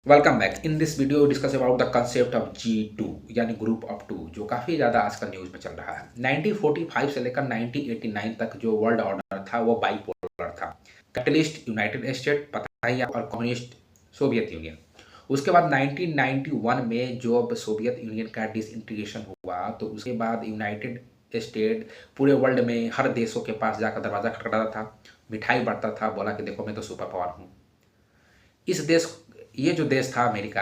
Welcome back. In this video discuss about the concept of G2 यानी group of to, जो काफ़ी ज़्यादा आजकल न्यूज़ में चल रहा है। 1945 से लेकर 1989 तक जो वर्ल्ड ऑर्डर था वो बाइपोलर था। कैपिटलिस्ट यूनाइटेड स्टेट, पता ही, और कम्युनिस्ट सोवियत यूनियन। उसके बाद 1991 में जो अब सोवियत यूनियन का डिसइंटीग्रेशन हुआ, तो उसके बाद यूनाइटेड स्टेट पूरे वर्ल्ड में हर देशों के पास जाकर दरवाज़ा खटखटाता था, मिठाई बांटता था, बोला कि देखो मैं तो सुपर पावर हूँ। इस देश ये जो देश था अमेरिका,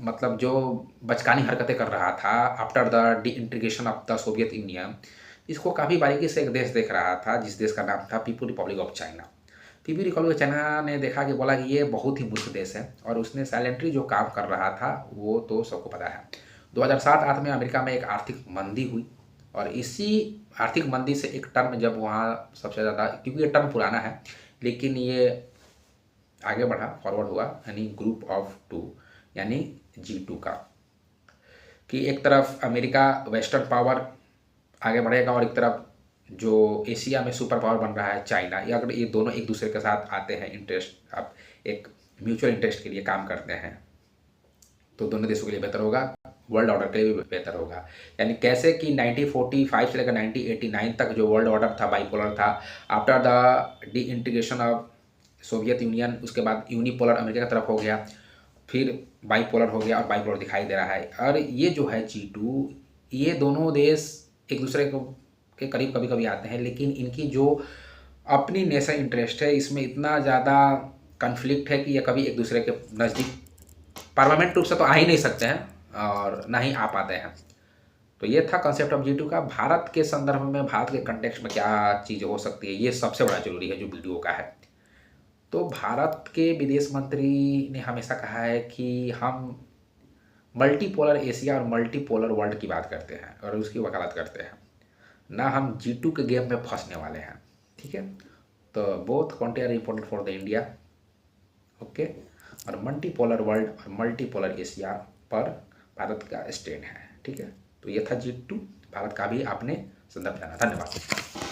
मतलब जो बचकानी हरकतें कर रहा था after the D integration of the Soviet union, इसको काफ़ी बारीकी से एक देश देख रहा था, जिस देश का नाम था people Republic of China. People Republic of China ने देखा कि बोला कि ये बहुत ही मूर्ख देश है, और उसने साइलेंटली जो काम कर रहा था वो तो सबको पता है। 2007-8 में अमेरिका में एक आर्थिक मंदी हुई, और इसी आर्थिक मंदी से एक टर्म जब वहाँ सबसे ज़्यादा, क्योंकि ये टर्म पुराना है लेकिन ये आगे बढ़ा, फॉरवर्ड हुआ, यानी ग्रुप ऑफ टू यानी G2 का, कि एक तरफ अमेरिका वेस्टर्न पावर आगे बढ़ेगा और एक तरफ जो एशिया में सुपर पावर बन रहा है चाइना, या अगर ये दोनों एक दूसरे के साथ आते हैं, इंटरेस्ट आप एक म्यूचुअल इंटरेस्ट के लिए काम करते हैं, तो दोनों देशों के लिए बेहतर होगा, वर्ल्ड ऑर्डर के लिए भी बेहतर होगा। यानी कैसे कि 1945 से लेकर 1989 तक जो वर्ल्ड ऑर्डर था बाइपोलर था। After the D integration of Soviet union, उसके बाद यूनिपोलर अमेरिका की तरफ हो गया, फिर बाइपोलर हो गया, और बाइपोलर दिखाई दे रहा है। और ये जो है G2, ये दोनों देश एक दूसरे को के करीब कभी कभी आते हैं, लेकिन इनकी जो अपनी नेशनल इंटरेस्ट है इसमें इतना ज़्यादा कन्फ्लिक्ट है कि ये कभी एक दूसरे के नज़दीक परमानेंट रूप से तो आ ही नहीं सकते हैं, और ना ही आ पाते हैं। तो ये था कंसेप्ट ऑफ G2 का। भारत के संदर्भ में, भारत के कंटेक्स्ट में क्या चीज़ हो सकती है, ये सबसे बड़ा जरूरी है जो वीडियो का है। तो भारत के विदेश मंत्री ने हमेशा कहा है कि हम मल्टीपोलर एशिया और मल्टीपोलर वर्ल्ड की बात करते हैं और उसकी वकालत करते हैं, ना हम G2 के गेम में फंसने वाले हैं। ठीक है, तो both country are important for the India. Okay, और मल्टीपोलर वर्ल्ड और मल्टीपोलर एशिया पर भारत का स्टैंड है। ठीक है, तो ये था G2, भारत का भी आपने संदर्भ जाना। धन्यवाद।